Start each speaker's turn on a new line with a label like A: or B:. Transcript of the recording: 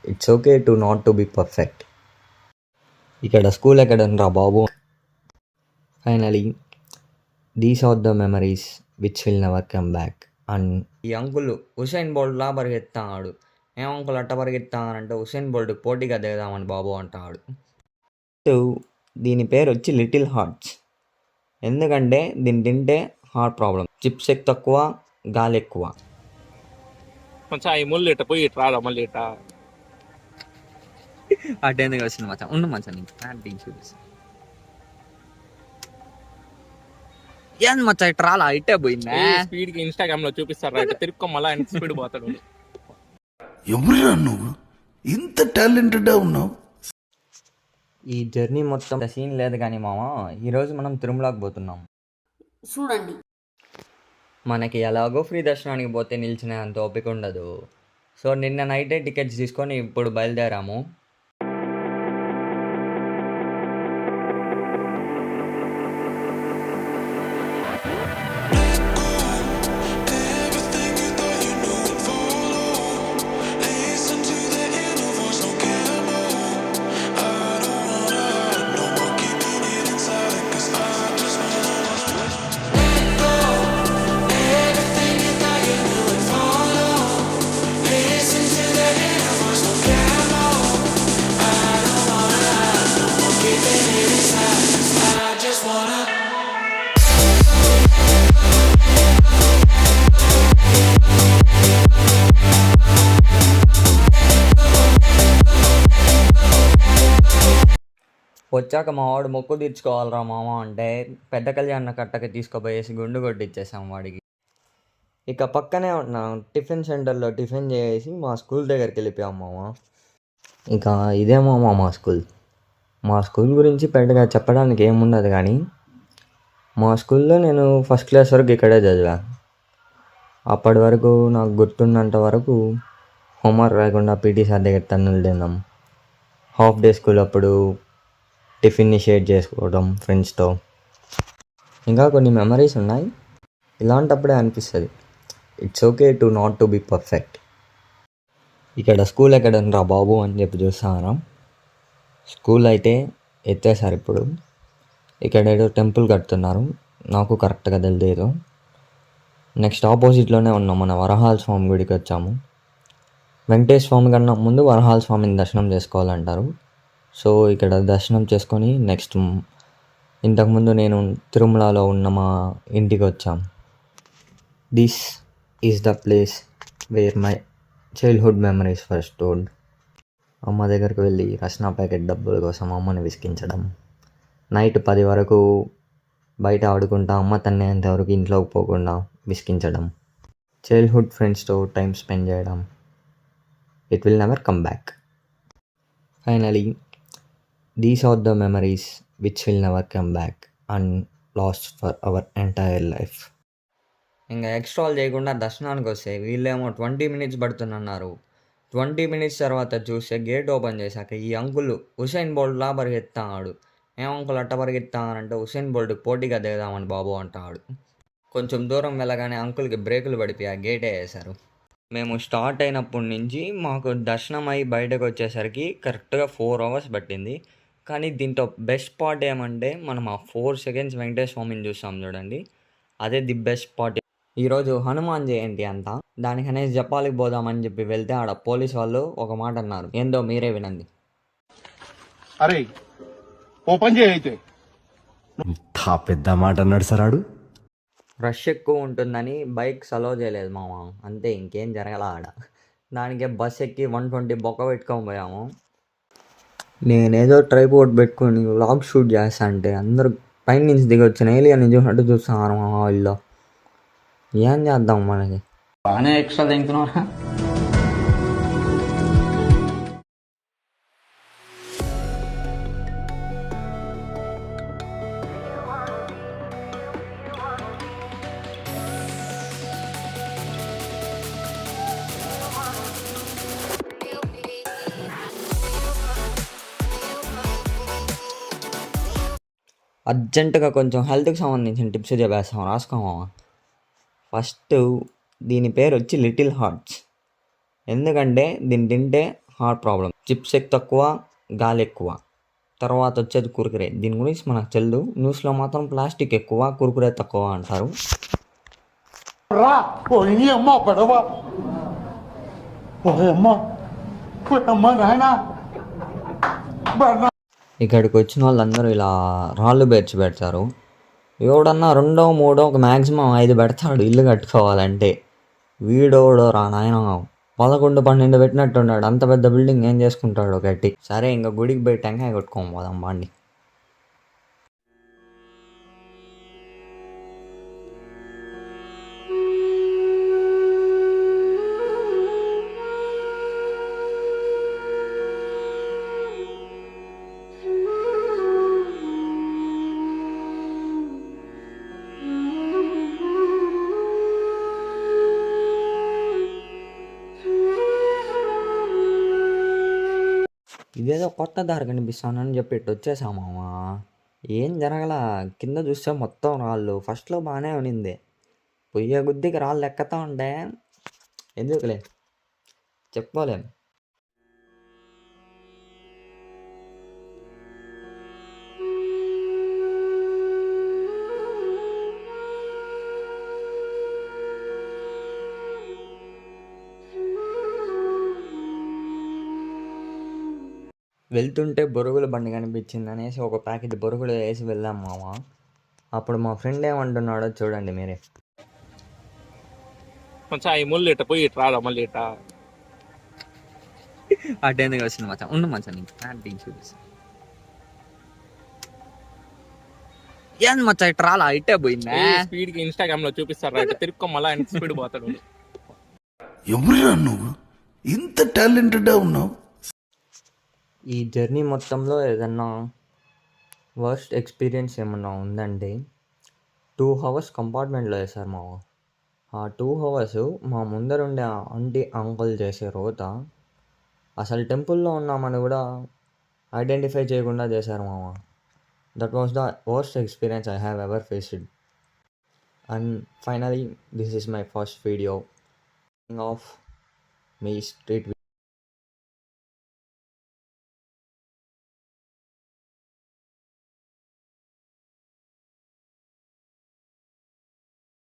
A: It's okay to not to be perfect. ఇక్కడ school ఎక్కడనరా బాబు. Finally these are the memories which will never come back. And ఈ uncle Usain బోల్ట్లా పరిగెత్తాడు. ఏం అంకుల్ అట్ట పరిగెత్తానంటే హుసేన్ బోల్ట్కి పోటీగా దిగుదామని బాబు అంటాడు. దీని పేరు వచ్చి లిటిల్ హార్ట్స్. ఎందుకంటే దీన్ని తింటే హార్ట్ ప్రాబ్లం. చిప్స్ తక్కువ, గాలి ఎక్కువ.
B: మచ్చా ఈ ముళ్ళు ఇట్ట పోయి ఇటు రాదా మళ్ళీ ఇట్ట
A: అటెందుకు వచ్చింది మచ్చా. ఉండు మచ్చా నీకు ప్యాంటింగ్ చూపిస్తా. ఏంది మచ్చా ఇట్ట రాలా, ఇట్టే పోయిందా?
B: స్పీడ్ కి ఇన్స్టాగ్రామ్ లో చూపిస్తారు ఇట్ట తిరుక్కో మళ్ళీ ఆయన స్పీడ్ పోతాడు.
C: ఎవరురా నువ్వు ఇంత టాలెంటెడ్ ఉన్నావు?
A: ఈ జర్నీ మొత్తం సీన్ లేదు కానీ మామ, ఈరోజు మనం తిరుమలకి పోతున్నాం.
D: చూడండి,
A: మనకి ఎలాగో ఫ్రీ దర్శనానికి పోతే నిలిచిన అంత ఓపిక ఉండదు. సో నిన్న నైటే టికెట్స్ తీసుకొని ఇప్పుడు బయలుదేరాము. వచ్చాక మా వాడు మొక్కు తీర్చుకోవాలరా మామ అంటే పెద్ద కళ్యాణ కట్టకి తీసుకుపోయేసి గుండు కొట్టిచ్చేసాం వాడికి. ఇక పక్కనే ఉన్న టిఫిన్ సెంటర్లో టిఫిన్ చేసి మా స్కూల్ దగ్గరికి వెళ్ళిపోయాం మామ. ఇక ఇదే మామ మా స్కూల్. మా స్కూల్ గురించి పెద్దగా చెప్పడానికి ఏముండదు కానీ, మా స్కూల్లో నేను ఫస్ట్ క్లాస్ వరకు ఇక్కడే చదివా. అప్పటి వరకు నాకు గుర్తున్నంత వరకు హోంవర్క్ రాయకుండా పీటీ సార్ దగ్గర తన్నులు తిన్నాం. హాఫ్ డే స్కూల్ అప్పుడు టిఫిన్ని షేర్ చేసుకోవడం ఫ్రెండ్స్తో. ఇంకా కొన్ని మెమరీస్ ఉన్నాయి. ఇలాంటప్పుడే అనిపిస్తుంది it's okay to not to be perfect. ఇక్కడ స్కూల్ ఎక్కడనరా బాబు అని చెప్పి చూస్తాను. స్కూల్ అయితే ఎత్తేసారు ఇప్పుడు. ఇక్కడ ఏదో టెంపుల్ కడుతున్నారు, నాకు కరెక్ట్గా తెలియదు. నెక్స్ట్ ఆపోజిట్లోనే ఉన్నాం, మన వరహాల స్వామి గుడికి వచ్చాము. వెంకటేశ్వర స్వామి కన్నా ముందు వరహాల స్వామిని దర్శనం చేసుకోవాలంటారు. సో ఇక్కడ దర్శనం చేసుకొని నెక్స్ట్ ఇంతకుముందు నేను తిరుమలలో ఉన్న మా ఇంటికి వచ్చాం. This is the place where my childhood memories first told. అమ్మ దగ్గరికి వెళ్ళి రస్నా ప్యాకెట్ డబ్బుల కోసం అమ్మని విసిగించడం, నైట్ 10 వరకు బయట ఆడుకుంటా అమ్మ తన్నేంతవరకు ఇంట్లోకి పోకుండా విసిగించడం, చైల్డ్హుడ్ ఫ్రెండ్స్తో టైం స్పెండ్ చేయడం. It will never come back. Finally these are the memories which will never come back and last for our entire life. ఇంకా ఎక్స్ట్రాల్ చేయకుండా దర్శనానికి వస్తే వీళ్ళేమో 20 minutes పడుతున్నారు. 20 minutes తర్వాత చూస్తే గేట్ ఓపెన్ చేశాక ఈ అంకుల్ హుసేన్ బోల్ట్లా పరిగెత్తాడు. ఏం అంకుల్ అట్ట పరిగెత్తానంటే హుసేన్ బోల్ట్కి పోటీగా దిగుదామని బాబు అంటాడు. కొంచెం దూరం వెళ్ళగానే అంకుల్కి బ్రేకులు పడిపోయి ఆ గేటే వేశారు. మేము స్టార్ట్ అయినప్పటి నుంచి మాకు దర్శనం అయ్యి బయటకు వచ్చేసరికి కరెక్ట్గా 4 hours పట్టింది. కానీ దీంట్లో బెస్ట్ పార్ట్ ఏమంటే మనం ఆ 4 seconds వెంకటేశ్వర స్వామిని చూస్తాం చూడండి, అదే ది బెస్ట్ పార్ట్. ఈరోజు హనుమాన్ జయంతి అంతా, దానికనేసి జపాలికి పోదామని చెప్పి వెళ్తే ఆడ పోలీస్ వాళ్ళు ఒక మాట అన్నారు, ఏందో మీరే వినండి.
E: అరే ఓపెన్ చేయైతే
C: పెద్ద మాట అన్నాడు సరాడు.
A: రష్ ఎక్కువ ఉంటుందని బైక్ అలో చేయలేదు మామ, అంతే, ఇంకేం జరగల ఆడ. దానికే బస్ ఎక్కి 120 బొక్క పెట్టుకొని పోయాము. నేనేదో ట్రైపోర్ట్ పెట్టుకొని వ్లాగ్ షూట్ చేస్తా అంటే అందరూ పైన నుంచి దిగి వచ్చిన ఏలియన్ చూసినట్టు చూస్తున్నారు మా వాళ్ళు. ఏం చేద్దాం మనకి.
F: బాగానే ఎక్స్ట్రా తింటున్నారా?
A: అర్జెంటుగా కొంచెం హెల్త్కి సంబంధించిన టిప్స్ చెప్పేస్తాం, రాసుకోమా. ఫస్ట్ దీని పేరు వచ్చి లిటిల్ హార్ట్స్. ఎందుకంటే దీన్ని తింటే హార్ట్ ప్రాబ్లం. చిప్స్ తక్కువ, గాలి ఎక్కువ, తర్వాత వచ్చేది కుర్కురే. దీని గురించి మనకు తెలియదు. న్యూస్లో మాత్రం ప్లాస్టిక్ ఎక్కువ, కుర్కురే తక్కువ అంటారు.
E: రా పోయి అమ్మ పడవ అమ్మ నాయన
A: ఇక్కడికి వచ్చిన వాళ్ళందరూ ఇలా రాళ్ళు బెర్చి పెడతారు. ఎవడన్నా 2, 3 ఒక మ్యాక్సిమం 5 పెడతాడు ఇల్లు కట్టుకోవాలంటే. వీడోడో రా నాయన 11, 12 పెట్టినట్టున్నాడు. అంత పెద్ద బిల్డింగ్ ఏం చేసుకుంటాడు కట్టి. సరే ఇంకా గుడికి పోయి టెంకాయ కొట్టుకోం పోదాం బాండి. ఇదేదో కొత్త దారి కనిపిస్తానని చెప్పి ఇటు వచ్చేసామామా. ఏం జరగల. కింద చూస్తే మొత్తం రాళ్ళు. ఫస్ట్లో బాగానే ఉన్నింది. పొయ్యే గుద్దికి రాళ్ళు ఎక్కతా ఉంటే ఎందుకులే చెప్పుకోలేం. వెళ్తుంటే బొరుగుల బండి కనిపించింది అనేసి ఒక ప్యాకెట్ బొరుగులు వేసి వెళ్ళాం మామ. అప్పుడు మా ఫ్రెండ్ ఏమంటున్నాడో చూడండి మీరే.
B: కొంచెం ఈ ముళ్ళు ఇట్ట పోయి ఇటు రాదా మళ్ళీ ఇట్ట
A: అటెందుకు వచ్చింది మచ్చా. ఉండు మచ్చా నీకు ప్యాంటింగ్ చూపిస్తా. ఏంది మచ్చా ఇటు రాలా ఇట్టే పోయిందా?
B: స్పీడ్ కి ఇన్స్టాగ్రామ్ లో చూపిస్తారు ఇట్ట తిరుక్కో మళ్ళీ ఆయన స్పీడ్ పోతాడు.
C: ఎవరురా నువ్వు ఇంత టాలెంటెడ్ ఉన్నావు?
A: ఈ జర్నీ మొత్తంలో ఏదన్నా వర్స్ట్ ఎక్స్పీరియన్స్ ఏమన్నా ఉందంటే 2 hours కంపార్ట్మెంట్లో వేశారు మావ. ఆ 2 hours మా ముందరుండే ఆంటీ అంకుల్ చేసే రోత అసలు టెంపుల్లో ఉన్నామని కూడా ఐడెంటిఫై చేయకుండా చేశారు మామ. That was the worst experience I have ever faced. And finally this is my first video of me street